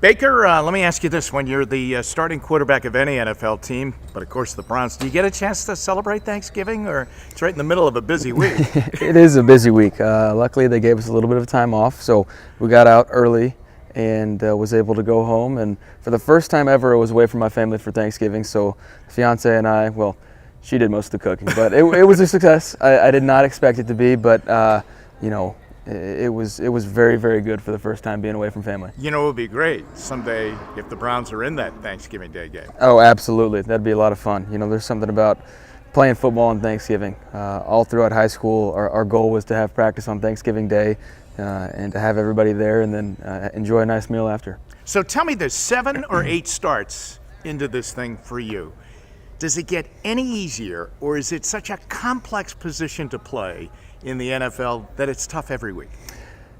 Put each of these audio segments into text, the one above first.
Baker, let me ask you this. When you're the starting quarterback of any NFL team, but of course the Browns, do you get a chance to celebrate Thanksgiving, or it's right in the middle of a busy week? It is a busy week. Luckily, they gave us a little bit of time off, so we got out early and was able to go home. And for the first time ever, I was away from my family for Thanksgiving, so the fiance and I, well, she did most of the cooking, but it was a success. I did not expect it to be, but it was very, very good for the first time being away from family. You know, it would be great someday if the Browns are in that Thanksgiving Day game. Oh, absolutely. That'd be a lot of fun. You know, there's something about playing football on Thanksgiving. All throughout high school, our goal was to have practice on Thanksgiving Day and to have everybody there and then enjoy a nice meal after. So tell me, there's 7 or 8 starts into this thing for you. Does it get any easier, or is it such a complex position to play in the NFL that it's tough every week?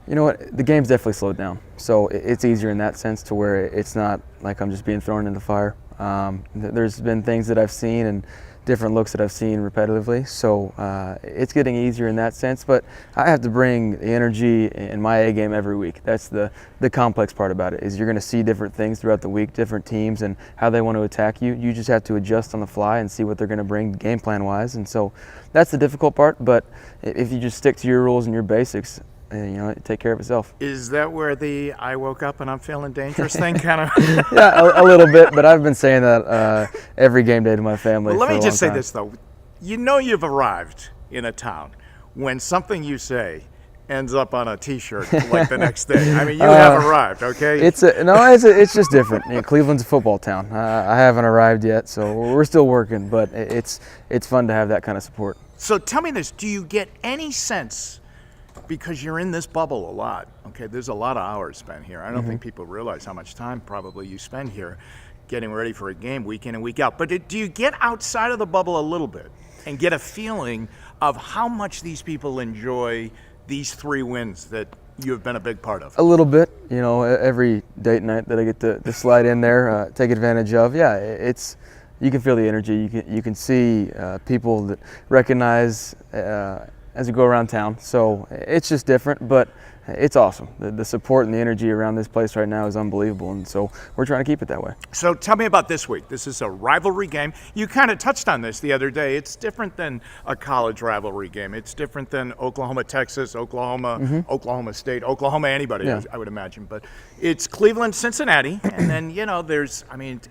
You know what? The game's definitely slowed down, so it's easier in that sense to where it's not like I'm just being thrown into the fire. There's been things that I've seen and different looks that I've seen repetitively, so it's getting easier in that sense, but I have to bring the energy in my A game every week. That's the complex part about it, is you're going to see different things throughout the week, different teams and how they want to attack you. You just have to adjust on the fly and see what they're going to bring game plan wise, and so that's the difficult part, but if you just stick to your rules and your basics, take care of itself. Is that where the I woke up and I'm feeling dangerous thing kind of? Yeah, a little bit, but I've been saying that every game day to my family. Well, let me just say time. this, though. You know you've arrived in a town when something you say ends up on a T-shirt like the next day. I mean, you have arrived, okay? It's just different. Cleveland's a football town. I haven't arrived yet, so we're still working, but it's fun to have that kind of support. So tell me this, do you get any sense, because you're in this bubble a lot, okay, there's a lot of hours spent here. I don't think people realize how much time probably you spend here getting ready for a game week in and week out. But do you get outside of the bubble a little bit and get a feeling of how much these people enjoy these 3 wins that you have been a big part of? A little bit. Every date night that I get to slide in there, take advantage of. Yeah, you can feel the energy. You can see people that recognize as you go around town. So it's just different, but it's awesome. The support and the energy around this place right now is unbelievable, and so we're trying to keep it that way. So tell me about this week. This is a rivalry game. You kind of touched on this the other day. It's different than a college rivalry game. It's different than Oklahoma, Texas, Oklahoma, Oklahoma State, Oklahoma, anybody, yeah. I would imagine. But it's Cleveland, Cincinnati, and then,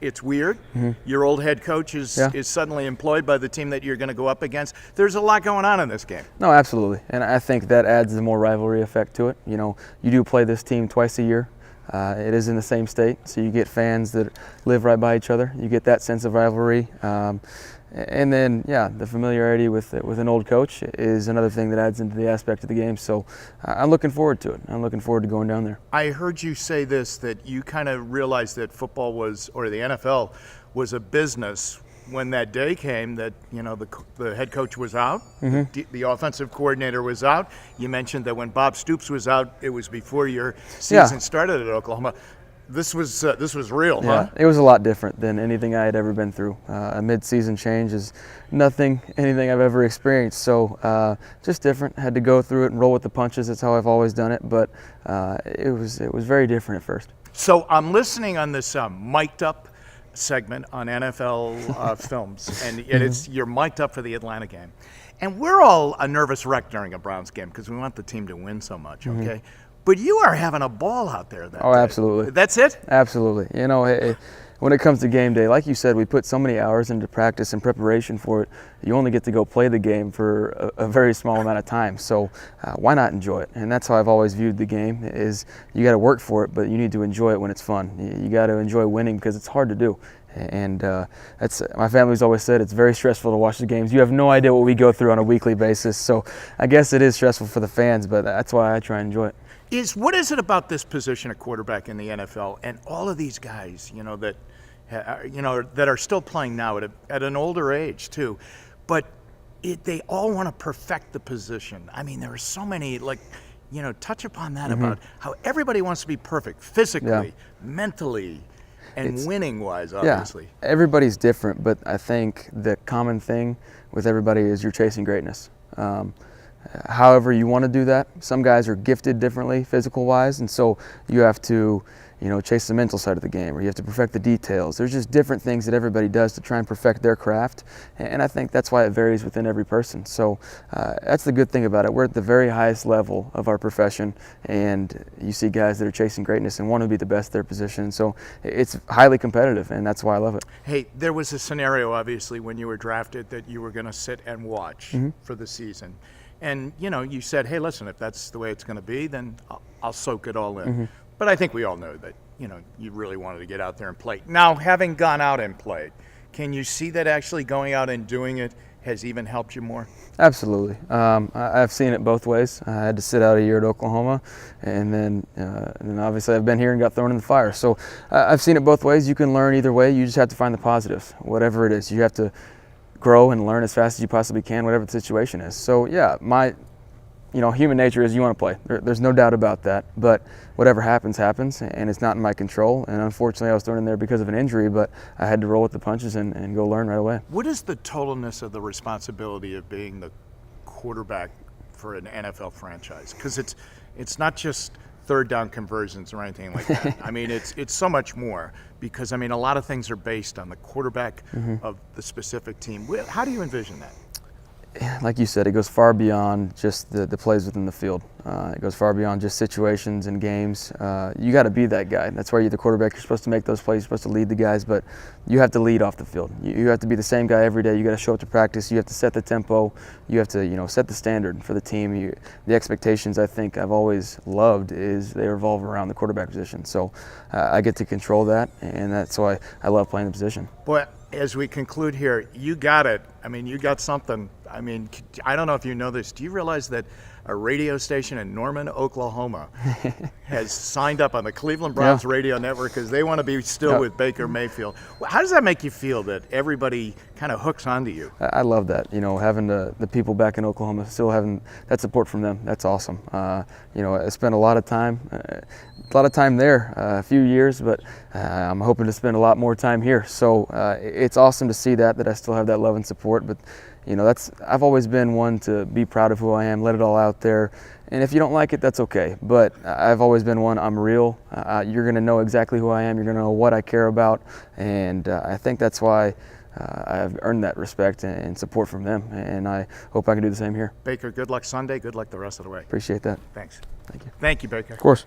it's weird. Your old head coach is suddenly employed by the team that you're going to go up against. There's a lot going on in this game. No, absolutely, and I think that adds the more rivalry effect to it. You do play this team twice a year. It is in the same state, so you get fans that live right by each other. You get that sense of rivalry. And then, the familiarity with an old coach is another thing that adds into the aspect of the game. So I'm looking forward to it. I'm looking forward to going down there. I heard you say this, that you kind of realized that football or the NFL was a business when that day came that, the head coach was out, the offensive coordinator was out. You mentioned that when Bob Stoops was out, it was before your season started at Oklahoma. This was real, huh? It was a lot different than anything I had ever been through. A mid-season change is anything I've ever experienced. So just different. Had to go through it and roll with the punches. That's how I've always done it. But it was very different at first. So I'm listening on this mic'd up segment on NFL films, and you're mic'd up for the Atlanta game. And we're all a nervous wreck during a Browns game because we want the team to win so much, okay? But you are having a ball out there that day. Absolutely. That's it? Absolutely. When it comes to game day, like you said, we put so many hours into practice and preparation for it. You only get to go play the game for a very small amount of time. So why not enjoy it? And that's how I've always viewed the game, is you got to work for it, but you need to enjoy it when it's fun. You got to enjoy winning because it's hard to do. And that's my family's always said it's very stressful to watch the games. You have no idea what we go through on a weekly basis. So I guess it is stressful for the fans, but that's why I try and enjoy it. What is it about this position of quarterback in the NFL and all of these guys, that are still playing now at an older age too, but they all want to perfect the position. I mean, there are so many, touch upon that about how everybody wants to be perfect physically, mentally, and winning-wise, obviously. Yeah, everybody's different, but I think the common thing with everybody is you're chasing greatness. However you want to do that. Some guys are gifted differently physical-wise, and so you have to chase the mental side of the game, or you have to perfect the details. There's just different things that everybody does to try and perfect their craft, and I think that's why it varies within every person. So that's the good thing about it. We're at the very highest level of our profession, and you see guys that are chasing greatness and want to be the best at their position. So it's highly competitive, and that's why I love it. Hey, there was a scenario, obviously, when you were drafted that you were going to sit and watch for the season. And, you said, hey, listen, if that's the way it's going to be, then I'll soak it all in. But I think we all know that, you really wanted to get out there and play. Now, having gone out and played, can you see that actually going out and doing it has even helped you more? Absolutely. I've seen it both ways. I had to sit out a year at Oklahoma, and then obviously I've been here and got thrown in the fire. So I've seen it both ways. You can learn either way. You just have to find the positives, whatever it is. You have to grow and learn as fast as you possibly can, whatever the situation is. So yeah, human nature is you want to play. There's no doubt about that. But whatever happens, happens, and it's not in my control. And unfortunately, I was thrown in there because of an injury, but I had to roll with the punches and go learn right away. What is the totalness of the responsibility of being the quarterback for an NFL franchise? Because it's not just third down conversions or anything like that. I mean, it's so much more, because, a lot of things are based on the quarterback of the specific team. How do you envision that? Like you said, it goes far beyond just the plays within the field. It goes far beyond just situations and games. You got to be that guy. That's why you're the quarterback. You're supposed to make those plays. You're supposed to lead the guys, but you have to lead off the field. You have to be the same guy every day. You got to show up to practice. You have to set the tempo. You have to, set the standard for the team. The expectations, I think, I've always loved is they revolve around the quarterback position. So I get to control that, and that's why I love playing the position. Boy, as we conclude here, you got it. You got something. I don't know if you know this. Do you realize that a radio station in Norman, Oklahoma has signed up on the Cleveland Browns radio network because they want to be still with Baker Mayfield? How does that make you feel that everybody kind of hooks onto you? I love that. Having the people back in Oklahoma, still having that support from them, that's awesome. I spent a lot of time there, a few years, but I'm hoping to spend a lot more time here. So it's awesome to see that I still have that love and support. But I've always been one to be proud of who I am, let it all out there. And if you don't like it, that's okay. But I've always been one, I'm real. You're going to know exactly who I am. You're going to know what I care about. And I think that's why I've earned that respect and support from them. And I hope I can do the same here. Baker, good luck Sunday. Good luck the rest of the way. Appreciate that. Thanks. Thank you. Thank you, Baker. Of course.